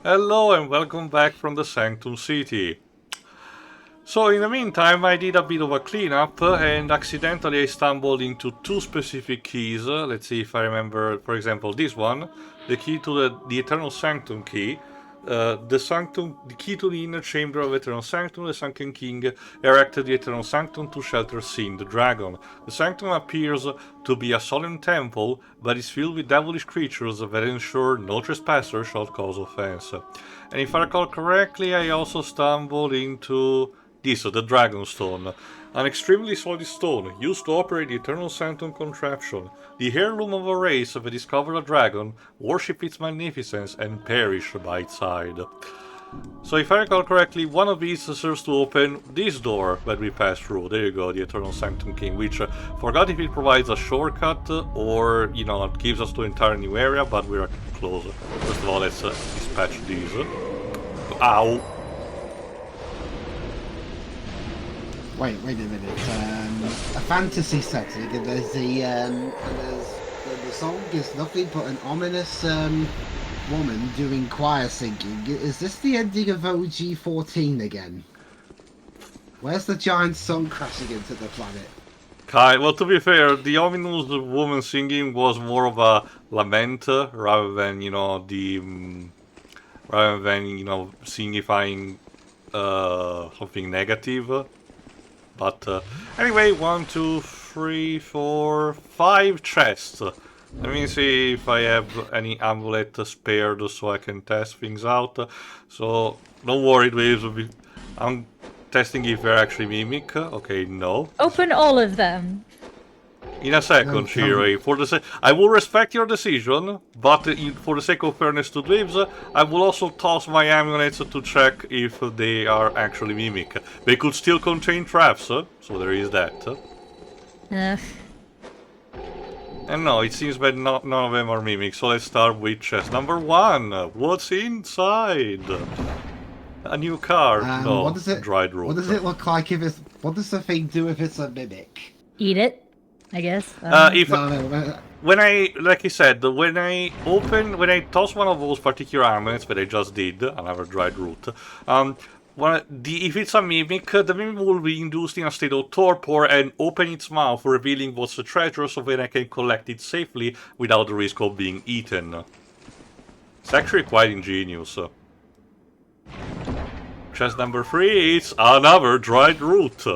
Hello and welcome back from the Sanctum City. So in the meantime I did a bit of a cleanup and accidentally I stumbled into two specific keys. Let's see if I remember, for example, this one. The key to the Eternal Sanctum key. The key to the inner chamber of Eternal Sanctum. The Sunken King erected the Eternal Sanctum to shelter Sin, the dragon. The Sanctum appears to be a solemn temple, but is filled with devilish creatures that ensure no trespasser shall cause offense. And if I recall correctly, I also stumbled into this, the Dragonstone, an extremely solid stone used to operate the Eternal Sanctum contraption. The heirloom of a race that discovered a dragon, worship its magnificence, and perish by its side. So if I recall correctly, one of these serves to open this door that we passed through. There you go, the Eternal Sanctum King, which forgot if it provides a shortcut or, it gives us to an entire new area, but we're close. First of all, let's dispatch these. Ow! Wait a minute. A fantasy setting, and there's the song is nothing but an ominous woman doing choir singing. Is this the ending of OG-14 again? Where's the giant sun crashing into the planet? Well, to be fair, the ominous woman singing was more of a lament rather than signifying something negative. But anyway, 1, 2, 3, 4, 5 chests. Let me see if I have any amulet spared so I can test things out. So don't worry, Dweebs. I'm testing if they're actually mimic. Okay, no. Open all of them. In a second, Shiri. I will respect your decision, but for the sake of fairness to Dweebs, I will also toss my amulets to check if they are actually mimic. They could still contain traps, so there is that. And no, it seems that none of them are mimic, so let's start with chest number 1. What's inside? A new card. No, what does it, dried root. What does it look like if it's... What does the thing do if it's a mimic? Eat it, I guess. When I toss one of those particular amulets that I just did, another dried root, if it's a mimic, the mimic will be induced in a state of torpor and open its mouth, revealing what's the treasure, so then I can collect it safely without the risk of being eaten. It's actually quite ingenious. Chest number 3, it's another dried root.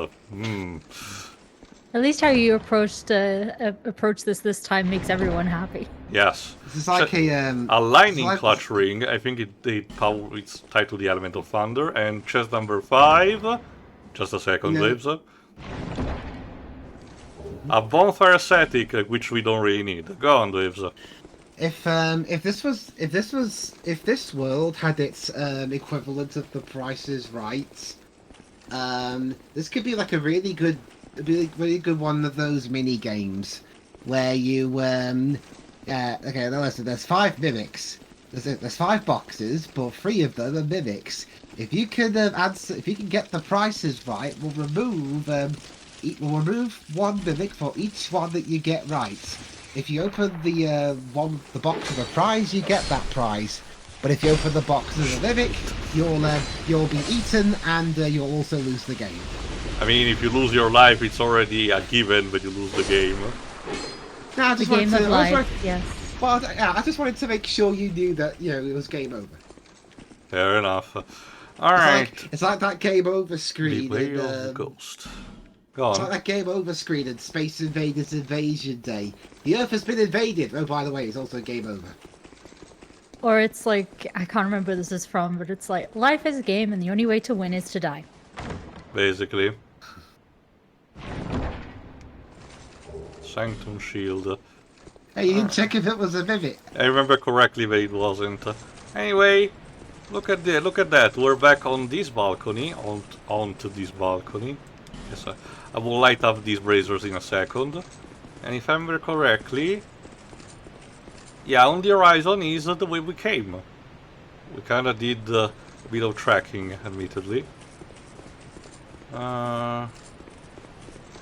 At least how you approach this time makes everyone happy. Yes. This is like a lightning clutch ring. I think it's tied to the element of thunder. And chest number 5. Just a second, Lives. A bonfire ascetic, which we don't really need. Go on, Lives. If this world had its equivalent of The Price is Right, this could be like a really good one of those mini games where you okay, listen, there's 5 mimics. There's 5 boxes, but 3 of them are mimics. If you can if you can get the prices right, we'll remove 1 mimic for each one that you get right. If you open the box of a prize, you get that prize. But if you open the box of a mimic, you'll be eaten and you'll also lose the game. I mean, if you lose your life, it's already a given, but you lose the game. No, The game of life, yes. Well, yeah, I just wanted to make sure you knew that, it was game over. Fair enough. Alright. It's like that game over screen Beware of the Ghost. Go on. It's like that game over screen in Space Invaders Invasion Day. The Earth has been invaded. Oh, by the way, it's also game over. Or it's like, I can't remember where this is from, but it's like, life is a game and the only way to win is to die. Basically. Sanctum Shield. Hey, you didn't check if it was a mimic. I remember correctly that it wasn't. Anyway, look at that. We're back on this balcony, onto this balcony. Yes, I will light up these braziers in a second. And if I remember correctly, yeah, on the horizon is the way we came. We kind of did a bit of tracking, admittedly.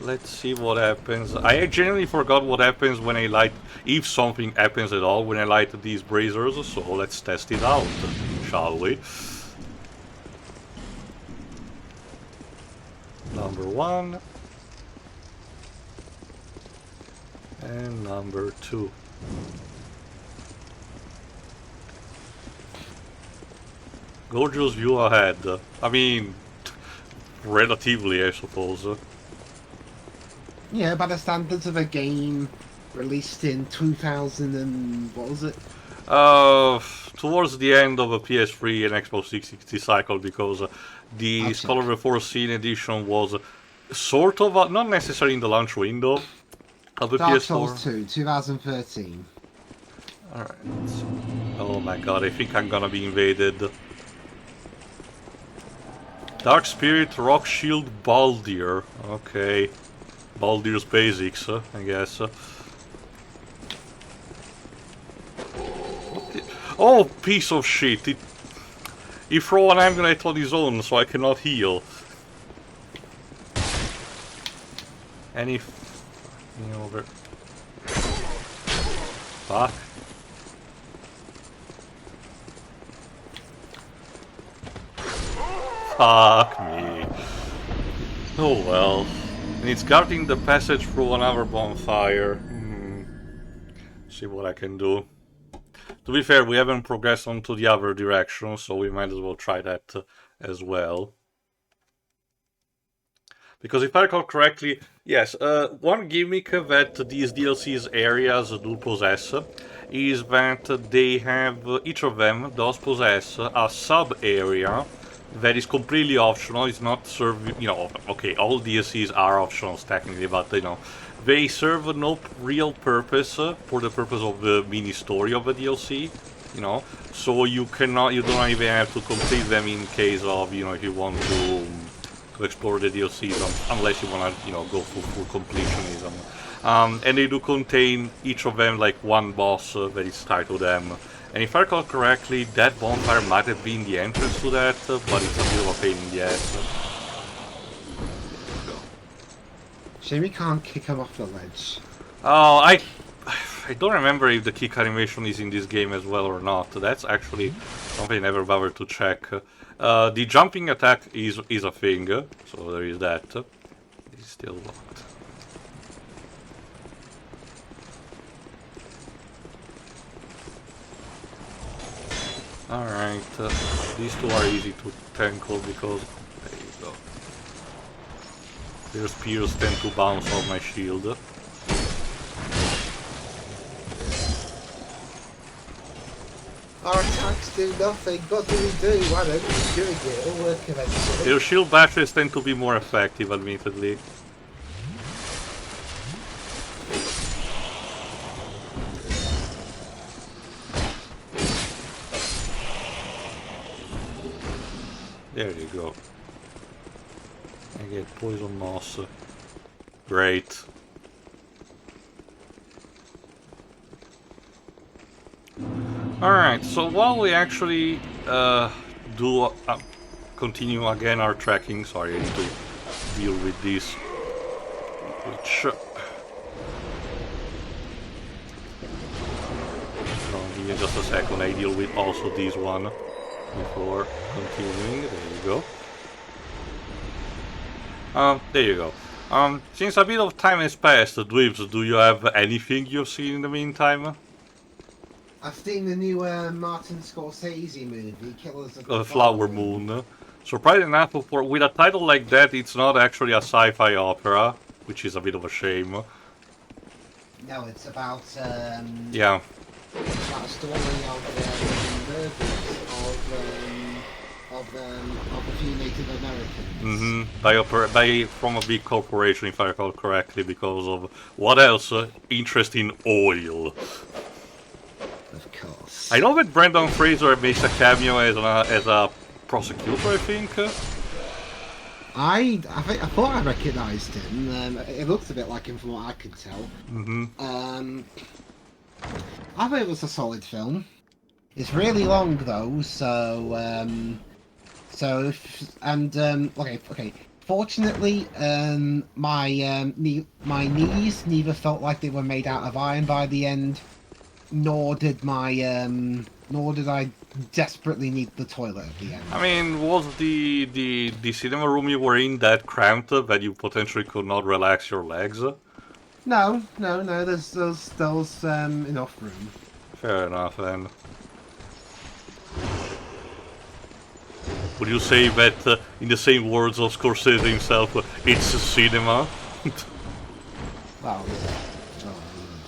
Let's see what happens. I genuinely forgot what happens when I light, if something happens at all when I light these braziers, so let's test it out, shall we? Number 1. And number 2. Gorgeous view ahead. I mean, relatively, I suppose. Yeah, by the standards of a game released in 2000 and what was it? Towards the end of a PS3 and Xbox 360 cycle, because the Scholar of the Foreseen edition was sort of, not necessarily in the launch window of the Dark PS4. Souls 2, 2013. Alright. Oh my god, I think I'm gonna be invaded. Dark Spirit, Rock Shield, Baldir. Okay. Baldir's basics, I guess. Oh, piece of shit! He threw an amulet on his own, so I cannot heal. Any over. Fuck. Fuck me. Oh well. And it's guarding the passage through another bonfire. See what I can do. To be fair, we haven't progressed onto the other direction, so we might as well try that as well. Because if I recall correctly, yes, one gimmick that these DLC's areas do possess is that they have, each of them does possess a sub-area that is completely optional. It's not serving, you know, okay, all DLCs are optionals technically, but, you know, they serve no real purpose for the purpose of the mini story of the DLC, you know, so you cannot, you don't even have to complete them in case of, you know, if you want to explore the DLCs, unless you want to, you know, go for full completionism. And they do contain, each of them, like one boss that is tied to them. And if I recall correctly, that bonfire might have been the entrance to that, but it's a bit of a pain in the ass. Shame we can't kick him off the ledge. Oh, I don't remember if the kick animation is in this game as well or not. That's actually something I never bothered to check. The jumping attack is a thing, so there is that. It's still locked. Alright, these two are easy to tackle because, there you go. Their spears tend to bounce off my shield. Our attacks do nothing. What do we do? Why don't we do it? It'll work eventually. Their shield batteries tend to be more effective, admittedly. There you go. I get poison moss. Great. Alright, so while we actually do continue again our trekking, sorry, I need to deal with this, which give me just a second, I deal with also this one before continuing. There you go. There you go. Since a bit of time has passed, Dweebs, do you have anything you've seen in the meantime? I've seen the new Martin Scorsese movie, Killers of The Flower Moon. Surprisingly enough, with a title like that, it's not actually a sci-fi opera, which is a bit of a shame. No, it's about Yeah. it's about a story of murders of a few Native Americans. From a big corporation, if I recall correctly, because of what else? Interest in oil. Of course. I know that Brendan Fraser makes a cameo as a prosecutor, I think. I thought I recognised him. It looks a bit like him from what I could tell. I thought it was a solid film. It's really long though, okay. Fortunately, my knees neither felt like they were made out of iron by the end, nor did my nor did I desperately need the toilet at the end. I mean, was the cinema room you were in that cramped that you potentially could not relax your legs? No. There's enough room. Fair enough, then. Would you say that, in the same words of Scorsese himself, it's cinema? Well,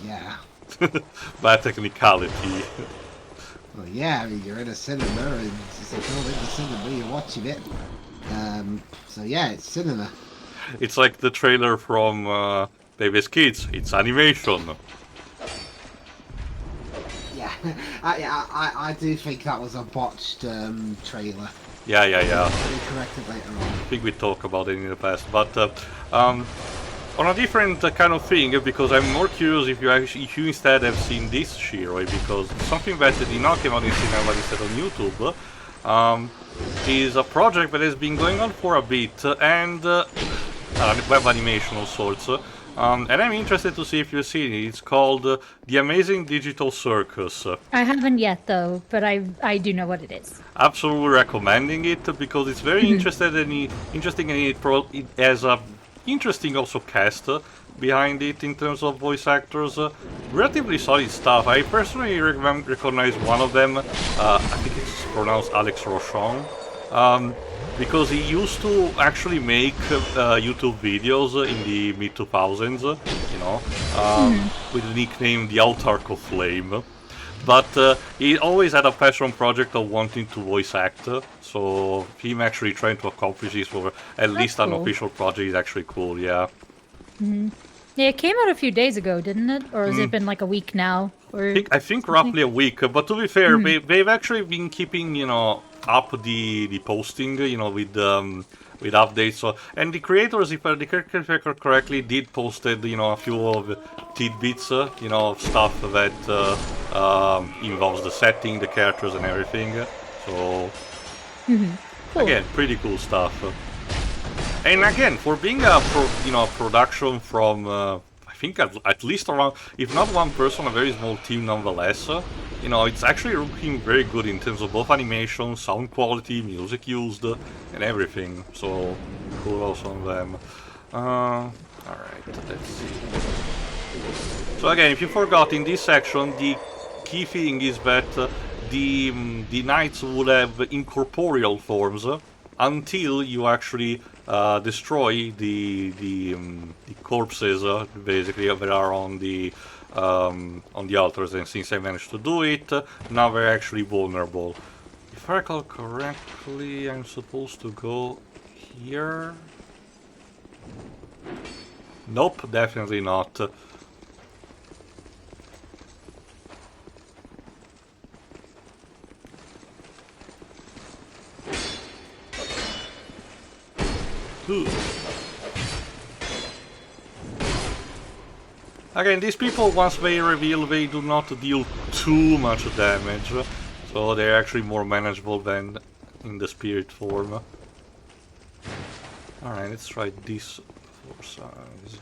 yeah. Bad technicality. Well, yeah. I mean, you're in a cinema, and it's like, oh, in the cinema, you're watching it. So yeah, it's cinema. It's like the trailer from Baby's Kids. It's animation. Yeah, I do think that was a botched trailer. Yeah. They corrected later on. I think we talked about it in the past, but on a different kind of thing, because I'm more curious if you instead have seen this Shiroi, because something that did not come out in cinema but instead on YouTube is a project that has been going on for a bit, and web animation of sorts. And I'm interested to see if you've seen it. It's called The Amazing Digital Circus. I haven't yet though, but I do know what it is. Absolutely recommending it because it's very interesting and it has a interesting also cast behind it in terms of voice actors. Relatively solid stuff. I personally recognize one of them. I think it's pronounced Alex Rochon. Because he used to actually make YouTube videos in the mid-2000s, with the nickname The Autarch of Flame. But he always had a passion project of wanting to voice act, so him actually trying to accomplish this for at least an official project is actually cool, yeah. Yeah, it came out a few days ago, didn't it? Or has it been like a week now? Or I think roughly a week, but to be fair, they've actually been keeping, up the posting, with updates. So, and the creators, if I recall correctly, did posted, a few of tidbits, of stuff that involves the setting, the characters, and everything. So, cool. Again, pretty cool stuff. And again, for being a production from, I think at least around, if not one person, a very small team nonetheless. It's actually looking very good in terms of both animation, sound quality, music used, and everything. So, cool also on them. Alright, let's see. So again, if you forgot, in this section, the key thing is that the knights will have incorporeal forms until you actually destroy the corpses, basically, that are on the altars, and since I managed to do it, now they're actually vulnerable. If I recall correctly, I'm supposed to go here? Nope, definitely not. Again, these people, once they reveal, they do not deal too much damage, so they're actually more manageable than in the spirit form. Alright, let's try this for size.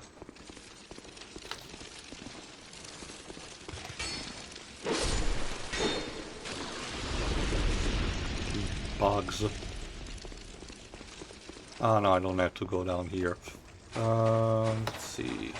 Bugs. Oh no, I don't have to go down here. Let's see.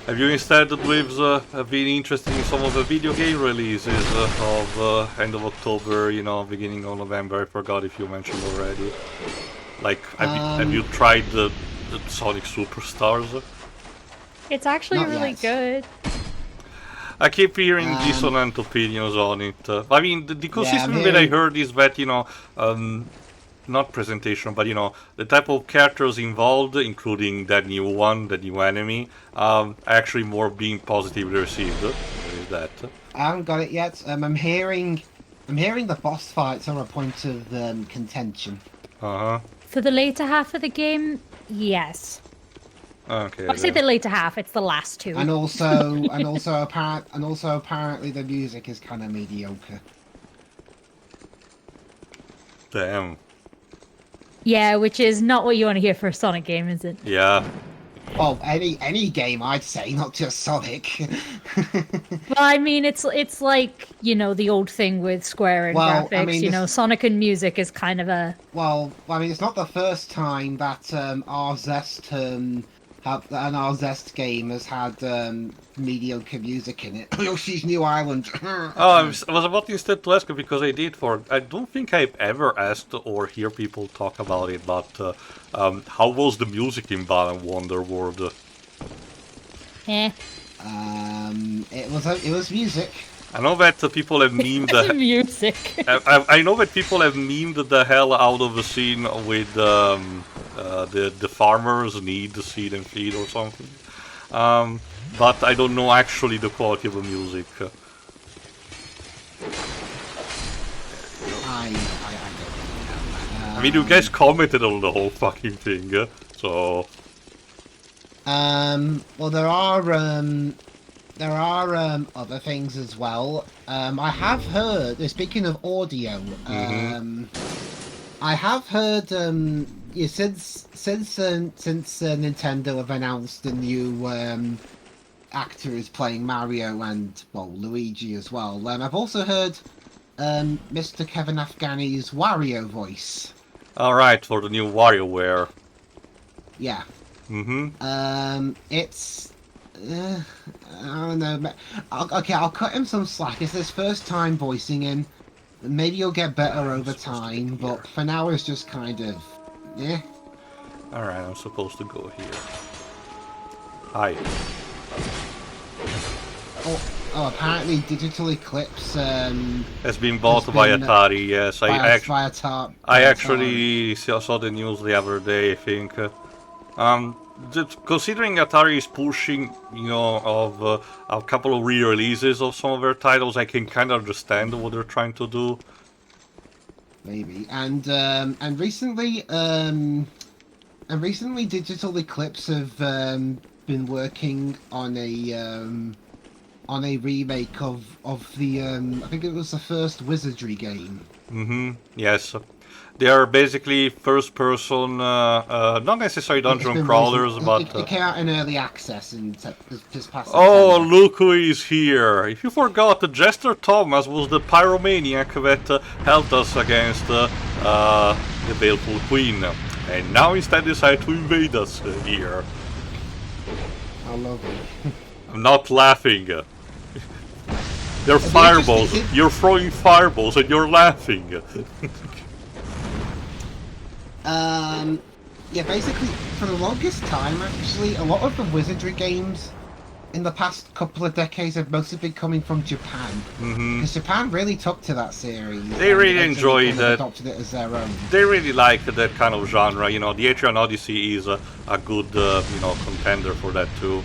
Have you instead with been interested in some of the video game releases of end of October, beginning of November? I forgot if you mentioned already. Like, have you tried the Sonic Superstars? It's actually Not really yet. good. I keep hearing dissonant opinions on it. I mean, the consistent I'm that I hearing- heard is that, not presentation, but the type of characters involved, including that new one, the new enemy, actually more being positively received. There is that. I haven't got it yet. I'm hearing the boss fights are a point of contention. Uh-huh. For the later half of the game, yes. Okay. I say the later half, it's the last two. And also apparently the music is kind of mediocre. Damn. Yeah, which is not what you want to hear for a Sonic game, is it? Yeah. Well, any game, I'd say, not just Sonic. Well, I mean, it's like, you know, the old thing with Square and Well, I graphics. mean, You know, this- Sonic and music is kind of a Well, I mean, it's not the first time that our Zest our Zest game has had mediocre music in it. Yoshi's New Island. Oh, I was about instead to ask because I don't think I've ever asked or hear people talk about it, but how was the music in Balan Wonderworld? eh. It was music. I know that people have memed It's music. I know that people have memed the hell out of the scene with the farmers need the seed and feed or something, but I don't know actually the quality of the music. I don't know. I mean, you guys commented on the whole fucking thing, so. Well, there are other things as well. I have heard. Speaking of audio, I have heard. Yeah, since Nintendo have announced the new actor is playing Mario and well Luigi as well. I've also heard Mr. Kevin Afghani's Wario voice. All right, for the new WarioWare. Yeah. Mm-hmm. It's. I don't know. Okay, I'll cut him some slack. It's his first time voicing him. Maybe he'll get better over time, but for now it's just kind of. Yeah. Alright, I'm supposed to go here. Hi. Oh, apparently Digital Eclipse Has been bought has by been, Atari, yes. I by actually saw the news the other day, I think. Considering Atari is pushing, you know, of a couple of re-releases of some of their titles, I can kind of understand what they're trying to do. maybe, and recently Digital Eclipse have been working on a remake of the I think it was the first Wizardry game. Mm-hmm. Yes. They are basically first-person, not necessarily dungeon crawlers, but. It came out in early access and just past. Oh, September. look who is here! If you forgot, Jester Thomas was the pyromaniac that helped us against the Baleful Queen, and now instead decided to invade us here. How lovely. I'm not laughing. They're fireballs. You're throwing fireballs and you're laughing. Yeah, basically, for the longest time, actually, a lot of the Wizardry games in the past couple of decades have mostly been coming from Japan. Because Japan really took to that series. They and really eventually enjoyed kind of that. adopted it as their own. They really like that kind of genre. You know, the Atrian Odyssey is a good, you know, contender for that too.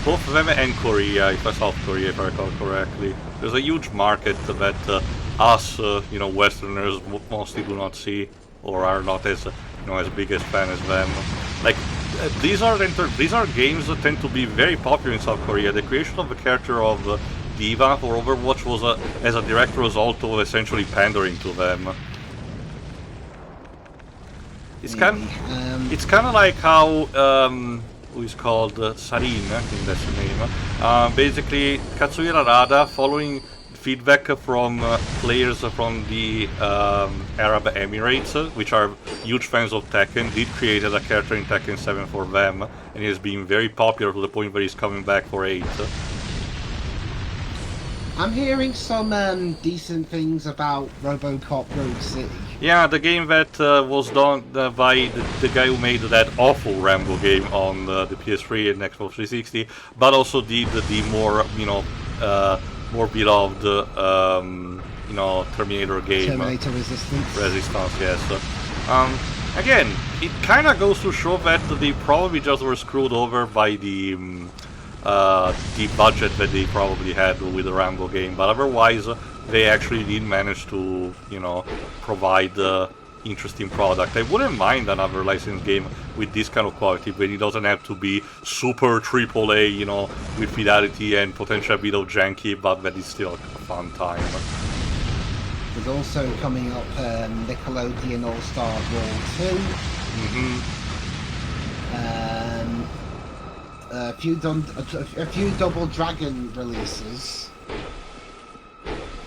Both them and Korea, South Korea, if I recall correctly. There's a huge market that us, you know, Westerners mostly do not see, or are not as, you know, as big as fan as them. Like these are games that tend to be very popular in South Korea. The creation of the character of Diva for Overwatch was as a direct result of essentially pandering to them. It's kind of like how. Who is called Sarin, I think that's the name. Basically, Katsuhira Rada, following feedback from players from the Arab Emirates, which are huge fans of Tekken, did create a character in Tekken 7 for them, and he has been very popular to the point where he's coming back for 8. I'm hearing some decent things about RoboCop Rogue City. Yeah, the game that was done by the guy who made that awful Rambo game on the PS3 and Xbox 360, but also did the more, you know, more beloved, you know, Terminator game. Terminator Resistance. Yes. Again, it kind of goes to show that they probably just were screwed over by the budget that they probably had with the Rambo game, but otherwise they actually did manage to, you know, provide interesting product. I wouldn't mind another licensed game with this kind of quality, but it doesn't have to be super AAA, you know, with fidelity and potentially a bit of janky, but that is still a fun time. There's also coming up Nickelodeon All-Star Brawl 2. A few Double Dragon releases.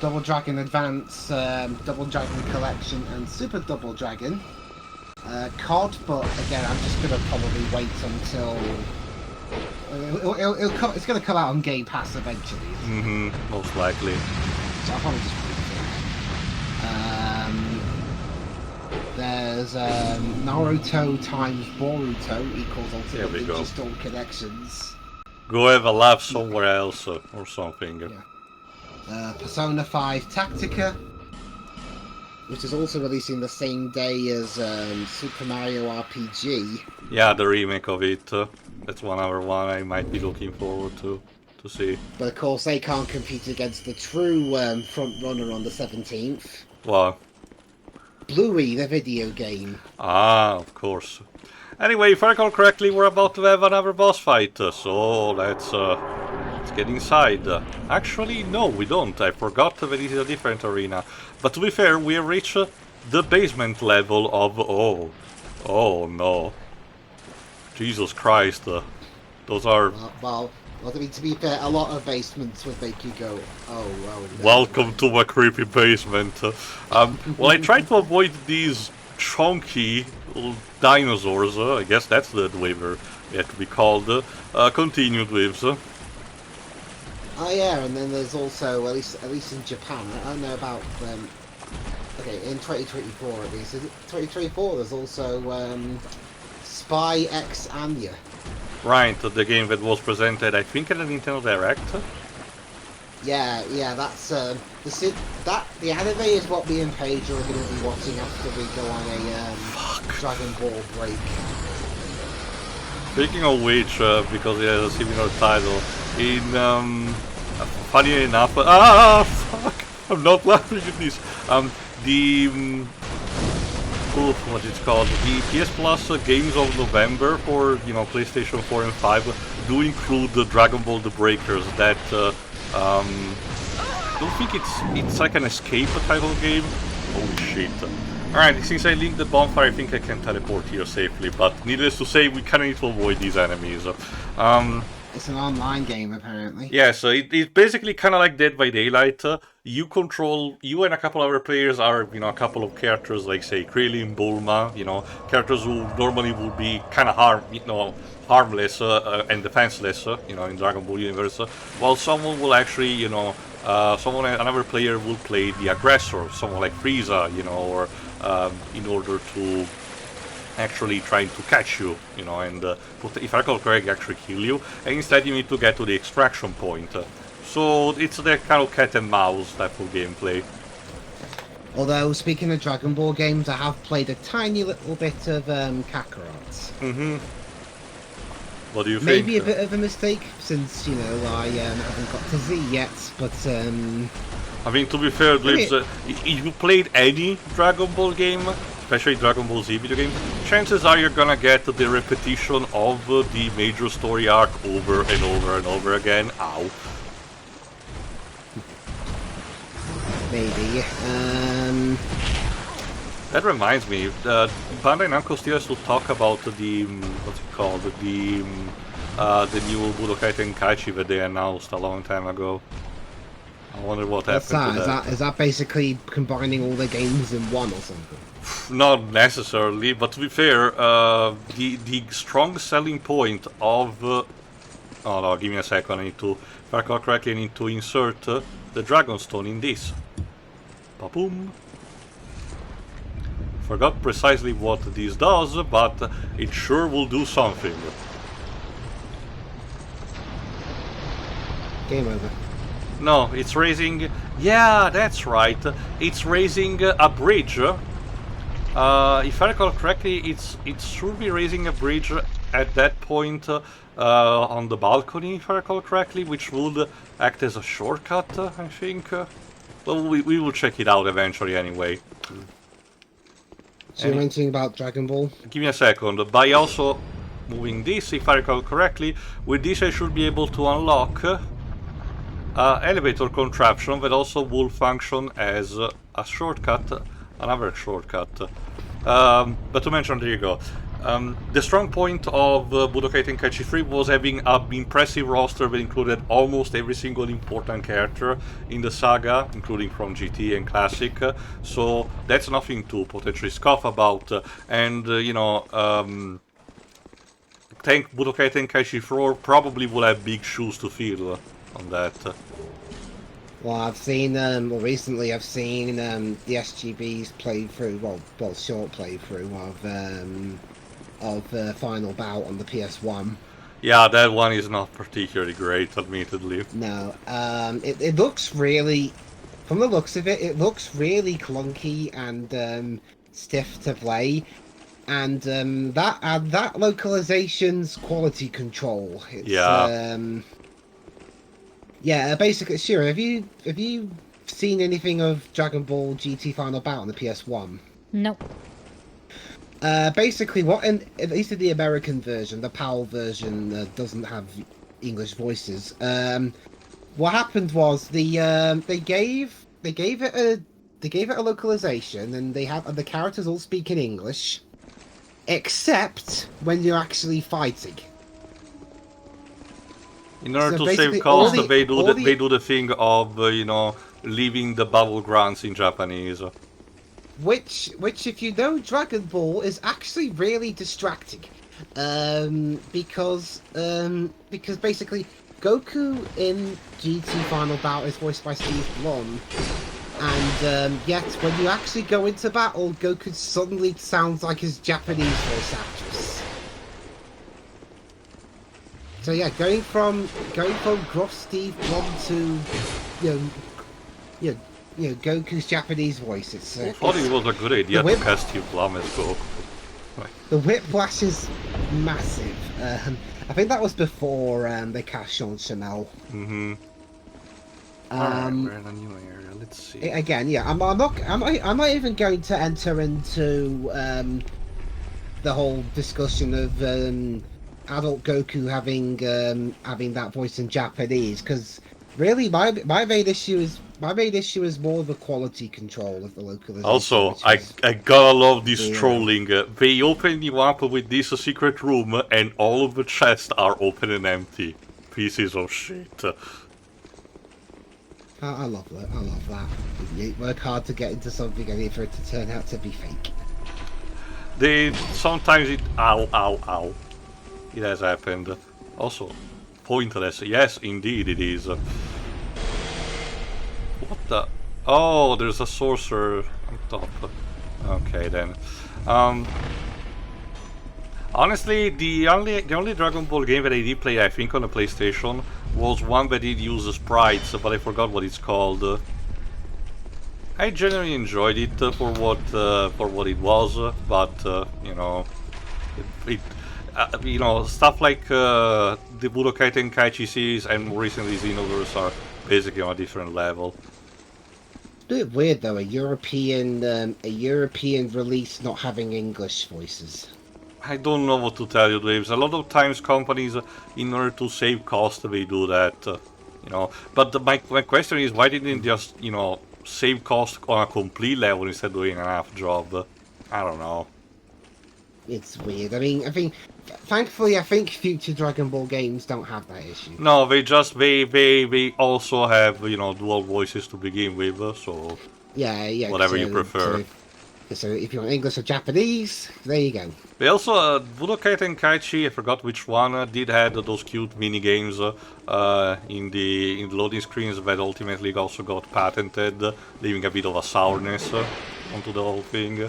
Double Dragon Advance, Double Dragon Collection, and Super Double Dragon. COD, but again, I'm just gonna probably wait until it's gonna come out on Game Pass eventually. Most likely. So I'll probably just wait for it. There's Naruto times Boruto equals Ultimate Ninja Storm Connections. Go have a laugh somewhere else or something. Yeah. Persona 5 Tactica, which is also releasing the same day as Super Mario RPG. Yeah, the remake of it. That's one I might be looking forward to see. But of course, they can't compete against the true front runner on the 17th. What? Bluey, the video game. Ah, of course. Anyway, if I recall correctly, we're about to have another boss fight, so let's get inside. Actually, no, we don't. I forgot that this is a different arena. But to be fair, we have reached the basement level of... Oh no. Jesus Christ. Those are... Well, I mean, to be fair, a lot of basements would make you go, oh, well... Welcome to my creepy basement. Well, I tried to avoid these chunky dinosaurs. I guess that's the way they have to be called. Continued with... Oh yeah, and then there's also, at least in Japan, I don't know about, okay, in 2024 at least, in 2024 there's also Spy X Anya. Right, the game that was presented, I think, at the Nintendo Direct. Yeah, that's, the anime is what me and Paige are going to be watching after we go on a Dragon Ball break. Speaking of which, because it has a similar title, in, funny enough, fuck, I'm not laughing at this, what it's called, the PS Plus Games of November for, PlayStation 4 and 5 do include the Dragon Ball The Breakers that, I don't think it's like an escape type of game. Holy shit. Alright, since I linked the bonfire, I think I can teleport here safely, but needless to say, we kinda need to avoid these enemies. It's an online game, apparently. Yeah, so it's basically kind of like Dead by Daylight. You and a couple other players are, a couple of characters like, say, Krillin, Bulma, characters who normally would be kind of harmless and defenseless, in Dragon Ball universe, while someone will actually, another player will play the aggressor, someone like Frieza, or in order to actually trying to catch you, and if I recall correctly, actually kill you, and instead you need to get to the extraction point. So it's the kind of cat and mouse type of gameplay. Although, speaking of Dragon Ball games, I have played a tiny little bit of Kakarot. What do you think? Maybe a bit of a mistake, since, I haven't got to Z yet, but I mean, to be fair, Glibs, if you played any Dragon Ball game, especially Dragon Ball Z video game, chances are you're gonna get the repetition of the major story arc over and over and over again. Ow. Maybe. That reminds me, Bandai Namco still has to talk about the, what's it called, the new Budokai Tenkaichi that they announced a long time ago. I wonder what happened to that. Is that basically combining all the games in one or something? Not necessarily, but to be fair, the strong selling point of... oh no, give me a second, I need to... If I recall correctly, I need to insert the Dragonstone in this. Ba-boom. Forgot precisely what this does, but it sure will do something. Game over. No, it's raising... Yeah, that's right. It's raising a bridge. If I recall correctly, it should be raising a bridge at that point on the balcony, if I recall correctly, which would act as a shortcut, I think. Well, we will check it out eventually anyway. So you're mentioning about Dragon Ball? Give me a second. By also moving this, if I recall correctly, with this I should be able to unlock elevator contraption that also will function as a shortcut, another shortcut. But to mention, there you go. The strong point of Budokai Tenkaichi 3 was having an impressive roster that included almost every single important character in the saga, including from GT and Classic. So that's nothing to potentially scoff about. Budokai Tenkaichi 4 probably will have big shoes to fill on that. Well, I've seen, recently I've seen the SGB's playthrough, short playthrough of Final Bout on the PS1. Yeah, that one is not particularly great, admittedly. No, it looks really, from the looks of it, it looks really clunky and stiff to play. And that localization's quality control. It's, yeah. Basically, sure. Have you seen anything of Dragon Ball GT Final Bout on the PS1? Nope. Basically, at least in the American version, the PAL version doesn't have English voices. What happened was they gave it a localization, and the characters all speak in English, except when you're actually fighting. In order So to save basically, cost, all the- they do all the, the- they do the thing of leaving the battlegrounds in Japanese. Which, if you know Dragon Ball, is actually really distracting, because basically Goku in GT Final Bout is voiced by Steve Blum, and yet when you actually go into battle, Goku suddenly sounds like his Japanese voice actress. So yeah, going from gruff Steve Blum to Goku's Japanese voice. I thought it was a good idea to cast Steve Blum as Goku. The whiplash is massive. I think that was before they cast Sean Chamel. Mm-hmm. Alright, we're in a new area. Let's see. Again, yeah, I'm not even going to enter into the whole discussion of adult Goku having that voice in Japanese, because really my main issue is more the quality control of the localization. Also, I gotta love this trolling. They open you up with this secret room, and all of the chests are open and empty. Pieces of shit. I love that. I love that. You work hard to get into something, only for it to turn out to be fake. Sometimes it. Ow, ow, ow. It has happened. Also, pointless. Yes, indeed it is. What the? Oh, there's a sorcerer on top. Okay then. Honestly, the only Dragon Ball game that I did play, I think, on the PlayStation was one that did use sprites, but I forgot what it's called. I genuinely enjoyed it for what it was, but stuff like the Budokai Tenkaichi series and more recently Xenoverse are basically on a different level. It's a bit weird though, a European release not having English voices. I don't know what to tell you, Dave. A lot of times companies, in order to save cost, they do that, But my question is, why didn't they just, save cost on a complete level instead of doing an half job? I don't know. It's weird. I mean, thankfully, I think future Dragon Ball games don't have that issue. No, they also have, dual voices to begin with, so... Yeah. Whatever you prefer. So if you want English or Japanese, there you go. They also, Budokai Tenkaichi, I forgot which one, did have those cute mini games in the loading screens that ultimately also got patented, leaving a bit of a sourness onto the whole thing.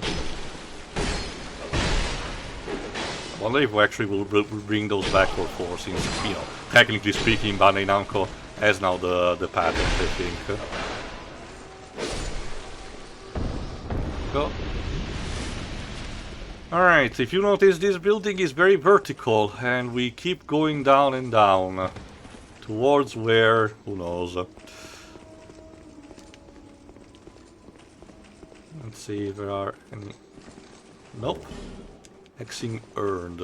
I wonder if we actually will bring those back for force, since, technically speaking, Bandai Namco has now the patent, I think. Go. Alright, if you notice, this building is very vertical, and we keep going down and down. Towards where, who knows. Let's see if there are any... Nope. Hexing earned.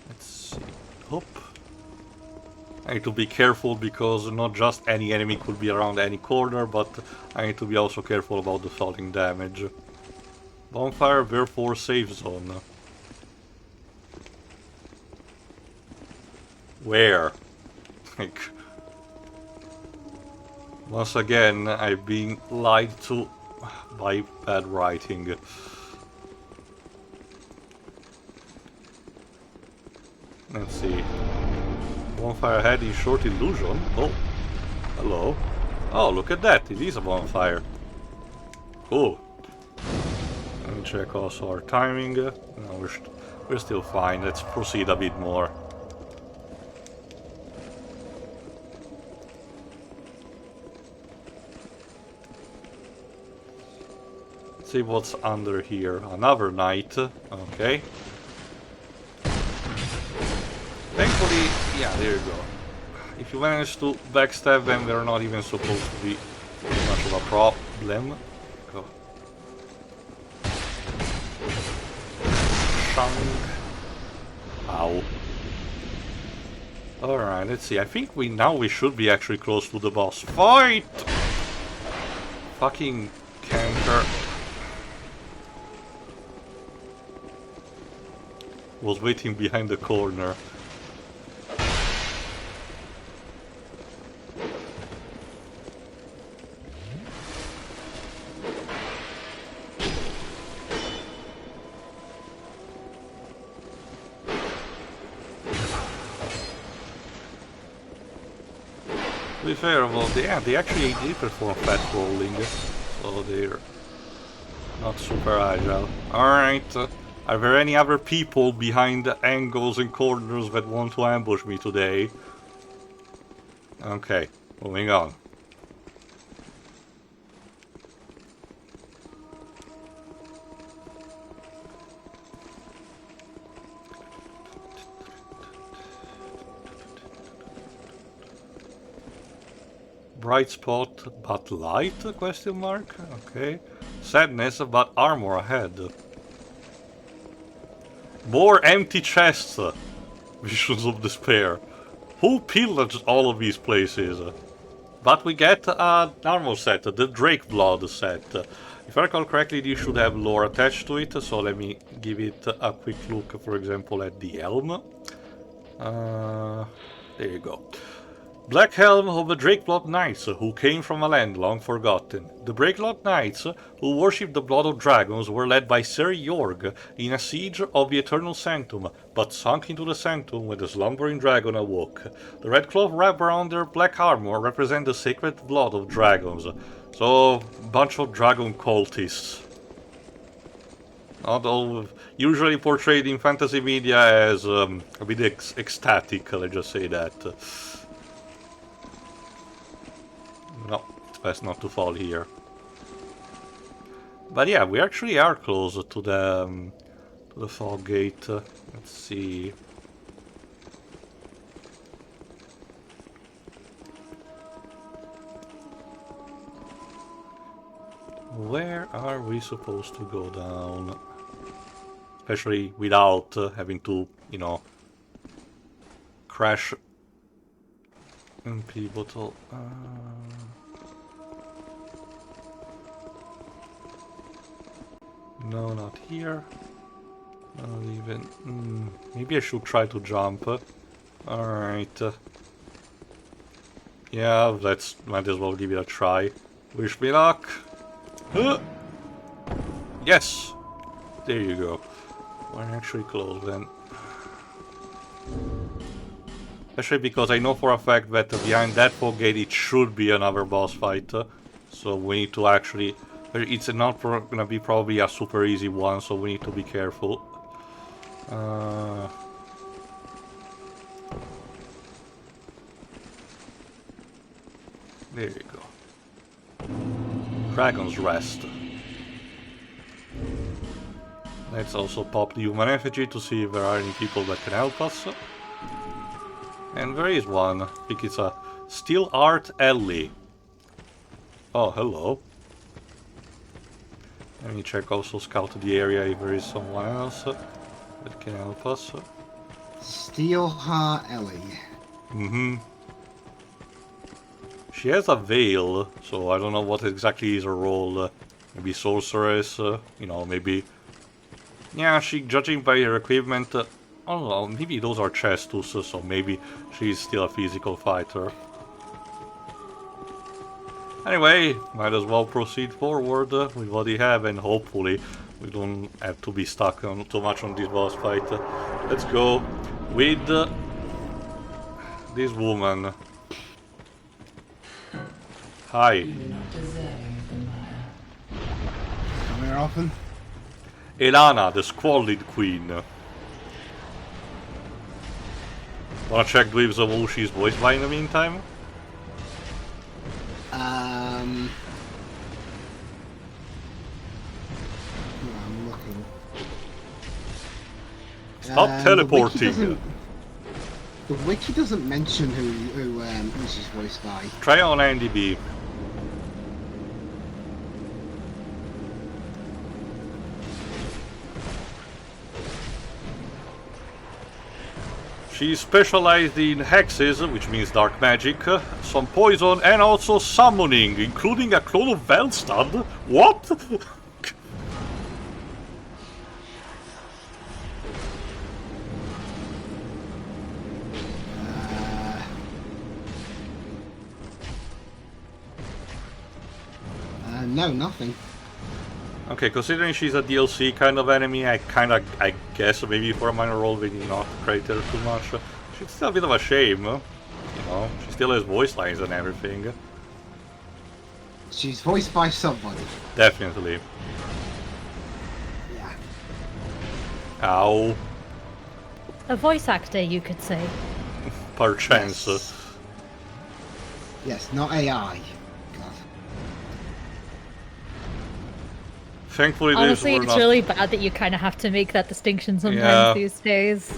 Let's see. Hop. I need to be careful because not just any enemy could be around any corner, but I need to be also careful about the falling damage. Bonfire, therefore safe zone. Where? Like, once again, I've been lied to by bad writing. Let's see. Bonfire head in short illusion. Oh, hello. Oh, look at that. It is a bonfire. Cool. Let me check also our timing. No, we're still fine. Let's proceed a bit more. Let's see what's under here. Another knight. Okay. Thankfully, yeah, there you go. If you manage to backstab them, they're not even supposed to be much of a problem. Go. Shang. Ow. Alright, let's see. I think we should be actually close to the boss fight! Fucking canker. Was waiting behind the corner. To be fair, well, they actually did perform fat rolling, so they're not super agile. Alright, are there any other people behind the angles and corners that want to ambush me today? Okay, moving on. Bright spot but light? Question mark. Okay. Sadness but armor ahead. More empty chests. Visions of despair. Who pillaged all of these places? But we get an armor set, the Drake Blood set. If I recall correctly, you should have lore attached to it, so let me give it a quick look, for example, at the helm. There you go. Black Helm of the Drakeblood Knights, who came from a land long forgotten. The Drakeblood Knights, who worshipped the blood of dragons, were led by Sir Jorg in a siege of the Eternal Sanctum, but sunk into the sanctum when the slumbering dragon awoke. The red cloth wrapped around their black armor represent the sacred blood of dragons. So, bunch of dragon cultists. Not all usually portrayed in fantasy media as a bit ecstatic, let's just say that. No, it's best not to fall here. But yeah, we actually are close to the fog gate. Let's see. Where are we supposed to go down? Especially without having to, you know, crash in pivotal. No, not here. Not even. Maybe I should try to jump. Alright. Yeah, might as well give it a try. Wish me luck. Yes! There you go. We're actually close then. Especially because I know for a fact that behind that fog gate it should be another boss fight. So we need to actually... It's not gonna be probably a super easy one, so we need to be careful. There you go. Dragon's Rest. Let's also pop the human effigy to see if there are any people that can help us. And there is one. I think it's a Steel Art Ellie. Oh, hello. Let me check also scout the area if there is someone else that can help us. Steelheart Ellie. Mm-hmm. She has a veil, so I don't know what exactly is her role. Maybe sorceress, you know, maybe... Yeah, judging by her equipment, I don't know, maybe those are chest tools, so maybe she's still a physical fighter. Anyway, might as well proceed forward with what we have, and hopefully we don't have to be stuck on too much on this boss fight. Let's go with this woman. Hi. Come here often. Elana, the Squalid Queen. Wanna check dweebs of who she's voiced by in the meantime? I'm looking. Stop teleporting! The wiki doesn't mention who she's voiced by. Try on IMDb. She specialized in hexes, which means dark magic, some poison, and also summoning, including a clone of Velstad. What? No, nothing. Okay, considering she's a DLC kind of enemy, I guess maybe for a minor role we did not create her too much. She's still a bit of a shame, you know, she still has voice lines and everything. She's voiced by somebody. Definitely. Yeah. Ow. A voice actor, you could say. Perchance. Yes, not AI. God. Thankfully, Honestly, we're it's not... really bad that you kind of have to make that distinction sometimes Yeah. these days.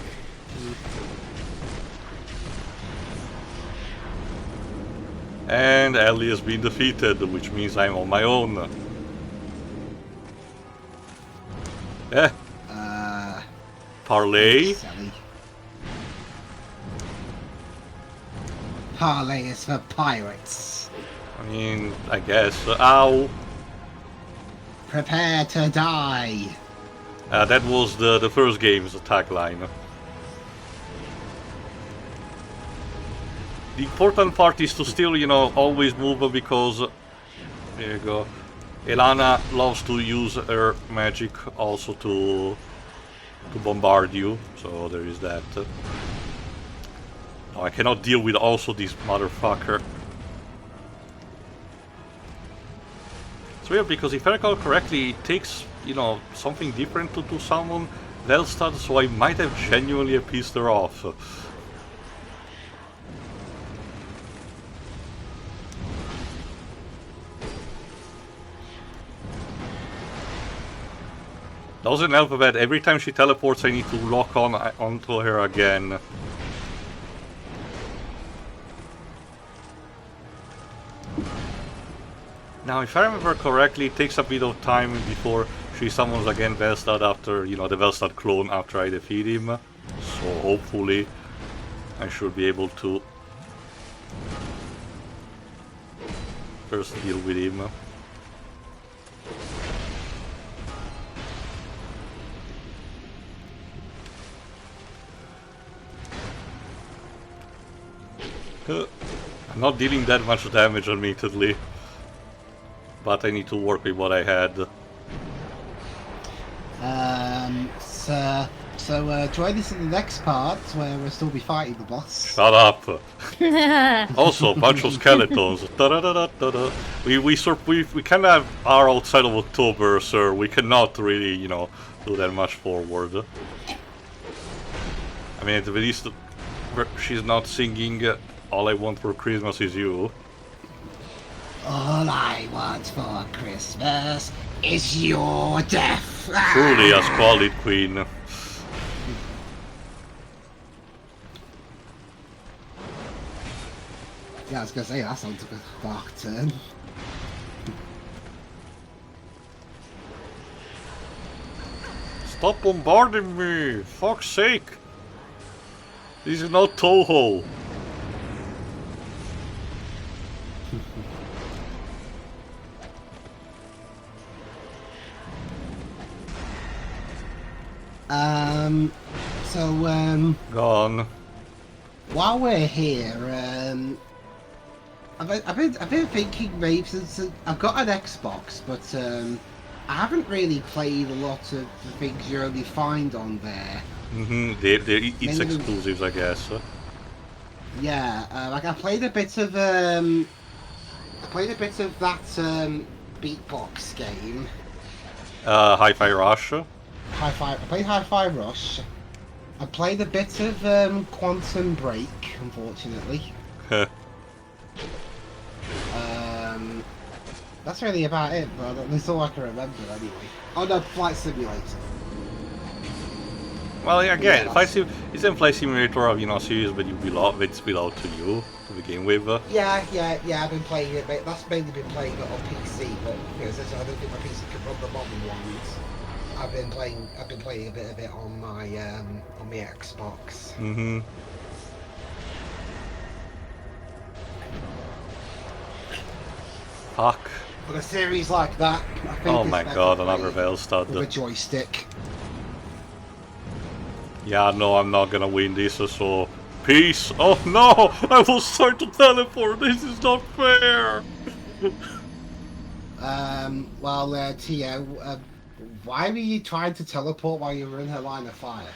And Ellie has been defeated, which means I'm on my own. Eh, parlay? Silly. Parlay is for pirates. I mean, I guess. Ow! Prepare to die. That was the first game's attack line. The important part is to still, you know, always move because... There you go. Elana loves to use her magic also to bombard you, so there is that. No, I cannot deal with also this motherfucker. It's weird because if I recall correctly, it takes, you know, something different to summon Velstad, so I might have genuinely pissed her off. Doesn't help that every time she teleports I need to lock onto her again. Now if I remember correctly, it takes a bit of time before she summons again Velstad after, you know, the Velstad clone after I defeat him. So hopefully I should be able to first deal with him. I'm not dealing that much damage admittedly, but I need to work with what I had. So join us in the next part where we'll still be fighting the boss. Shut up! Also, a bunch of skeletons. Da-da-da-da-da-da. We kind of are outside of October, sir. We cannot really, you know, do that much forward. I mean, at the least she's not singing All I Want for Christmas Is You. All I want for Christmas is your death. Truly a squalid queen. Yeah, I was gonna say that sounds like a dark turn. Stop bombarding me! Fuck's sake! This is not Toho! So, Gone. while we're here, I've been thinking maybe since I've got an Xbox, but I haven't really played a lot of the things you only find on there. It's Mainly- exclusives, I guess. Yeah, like I played a bit of that beatbox game. Hi-Fi Rush. I played Hi-Fi Rush. I played a bit of Quantum Break, unfortunately. That's really about it, but that's all I can remember anyway. Oh no, Flight Simulator. Well, again, Yeah, it's a Flight Simulator of, series that it's belong to you to begin with. Yeah, I've been playing it, but that's mainly been playing it on PC, but since I don't think my PC can run the modern ones, I've been playing a bit of it on my Xbox. Fuck. But a series like that, I think Oh it's my better god, played another Velstud. with a joystick. Yeah, no, I'm not gonna win this, so... Peace! Oh no! I will start to teleport! This is not fair! Tio, why were you trying to teleport while you were in her line of fire?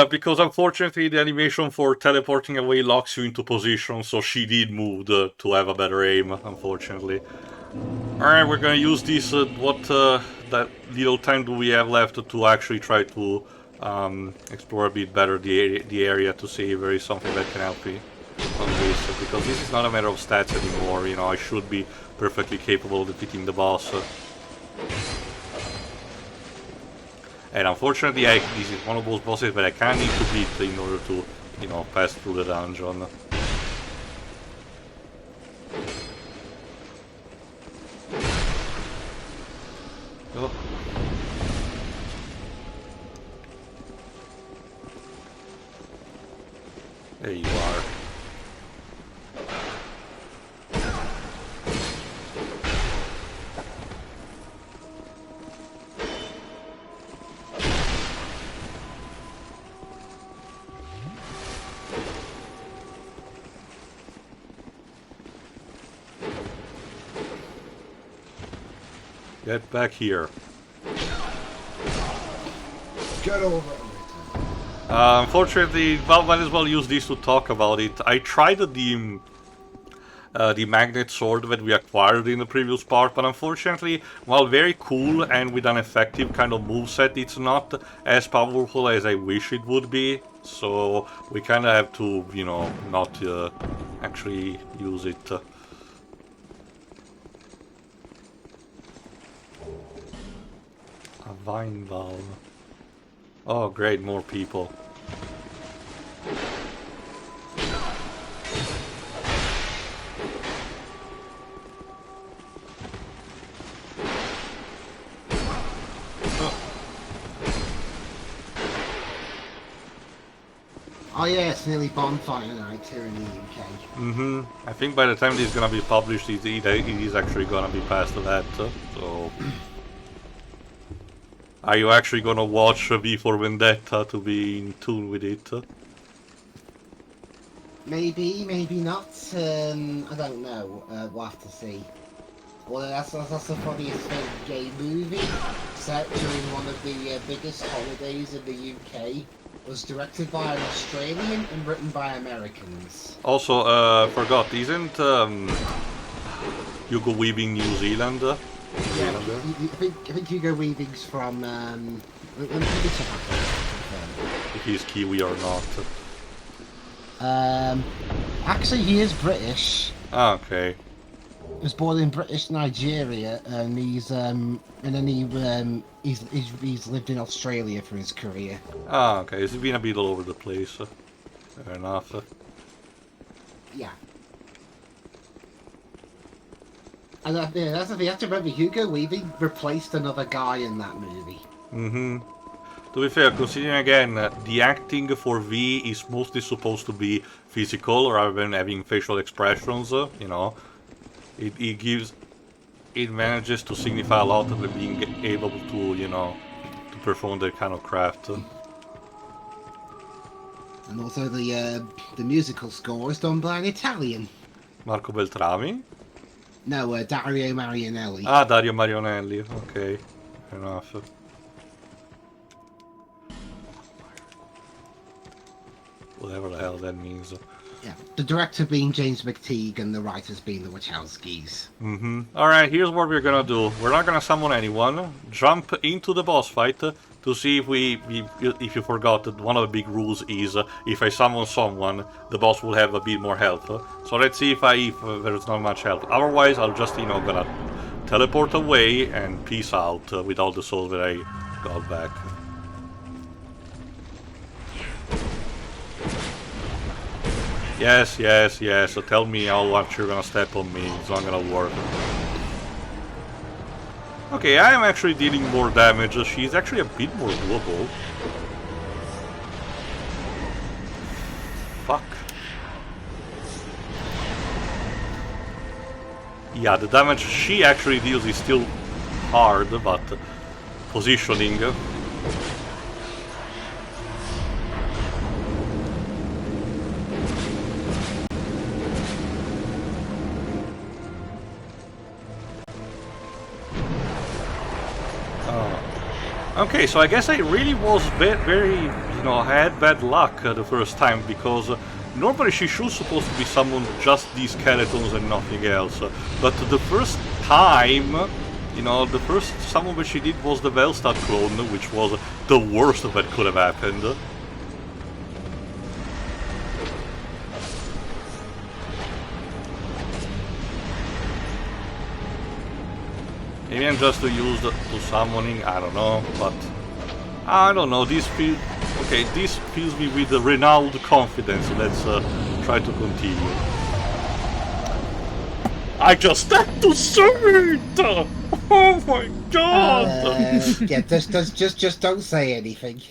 Because unfortunately the animation for teleporting away locks you into position, so she did move to have a better aim, unfortunately. Alright, we're gonna use this, that little time do we have left to actually try to explore a bit better the area to see if there is something that can help me on this, because this is not a matter of stats anymore, I should be perfectly capable of defeating the boss. And unfortunately, this is one of those bosses that I kind of need to beat in order to, pass through the dungeon. Oh. There you are. Get back here. Get over it. Unfortunately, well, might as well use this to talk about it. I tried the magnet sword that we acquired in the previous part, but unfortunately, while very cool and with an effective kind of moveset, it's not as powerful as I wish it would be. So we kind of have to, not actually use it. A vine valve. Oh great, more people. Oh yeah, it's nearly bonfire night here in the UK. I think by the time this is gonna be published, it is actually gonna be past that, so... Are you actually gonna watch V for Vendetta to be in tune with it? Maybe, maybe not. I don't know. We'll have to see. Well, that's the funniest thing. Gay movie set during one of the biggest holidays in the UK. Was directed by an Australian and written by Americans. Also, forgot, isn't Hugo Weaving New Zealand? Yeah, I think Hugo Weaving's from. Let me check out that. If he's Kiwi or not. Actually, he is British. Ah, okay. He was born in British Nigeria, and he's he's lived in Australia for his career. Ah, okay. He's been a bit all over the place. Fair enough. Yeah. And that's the thing. You have to remember, Hugo Weaving replaced another guy in that movie. To be fair, considering again, the acting for V is mostly supposed to be physical rather than having facial expressions, it manages to signify a lot of being able to, to perform that kind of craft. And also the musical score is done by an Italian. Marco Beltrami? No, Dario Marianelli. Ah, Dario Marionelli, okay. Fair enough. Whatever the hell that means. Yeah, the director being James McTeague and the writers being the Wachowskis. Alright, here's what we're gonna do. We're not gonna summon anyone. Jump into the boss fight to see if if you forgot that one of the big rules is if I summon someone, the boss will have a bit more health. So let's see if there's not much health. Otherwise, I'll just, gonna teleport away and peace out with all the souls that I got back. Yes, yes, yes. So tell me how much you're gonna step on me. It's not gonna work. Okay, I am actually dealing more damage. She's actually a bit more doable. Fuck. Yeah, the damage she actually deals is still hard, but positioning. Okay, so I guess I really was very, had bad luck the first time, because normally she should supposed to be summoned just these skeletons and nothing else. But the first time, the first summon that she did was the Velstad clone, which was the worst that could have happened. Maybe I'm just used to summoning, I don't know, but I don't know, this fills me with a renewed confidence. Let's try to continue. I just had to say it! Oh my god! Yeah, just don't say anything.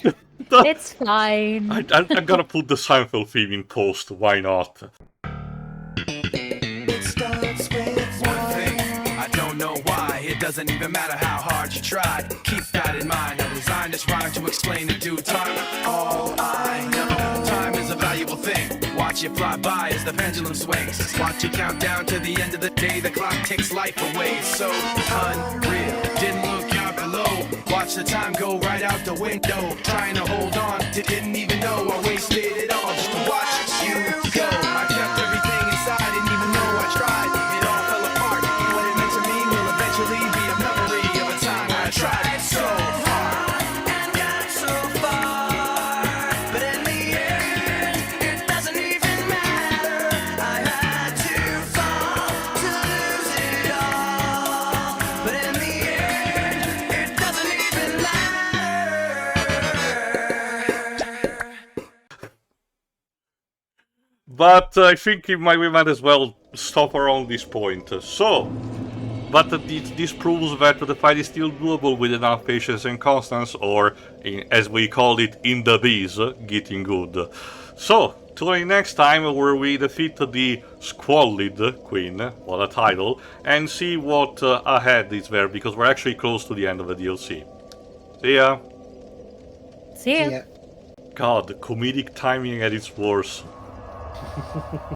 It's fine. I'm gonna put the Seinfeld theme in post, why not? Doesn't even matter how hard you tried. Keep that in mind. I designed this rhyme to explain in due time. All I know, time is a valuable thing. Watch it fly by as the pendulum swings. Watch it count down to the end of the day. The clock takes life away. It's so unreal. Didn't look out below. Watch the time go right out the window. Trying to hold on, didn't even know I wasted it all just to watch you go. I kept everything inside, didn't even know I tried. It all fell apart. What it meant to me will eventually be a memory of a time I tried so hard and got so far. But in the end, it doesn't even matter. I had to fall to lose it all. But in the end, it doesn't even matter. But I think we might as well stop around this point. But this proves that the fight is still doable with enough patience and constance, or, as we call it in the biz, getting good. So, tune in next time where we defeat the Squalid Queen, what a title, and see what ahead is there, because we're actually close to the end of the DLC. See ya! See ya. Yeah. God, comedic timing at its worst.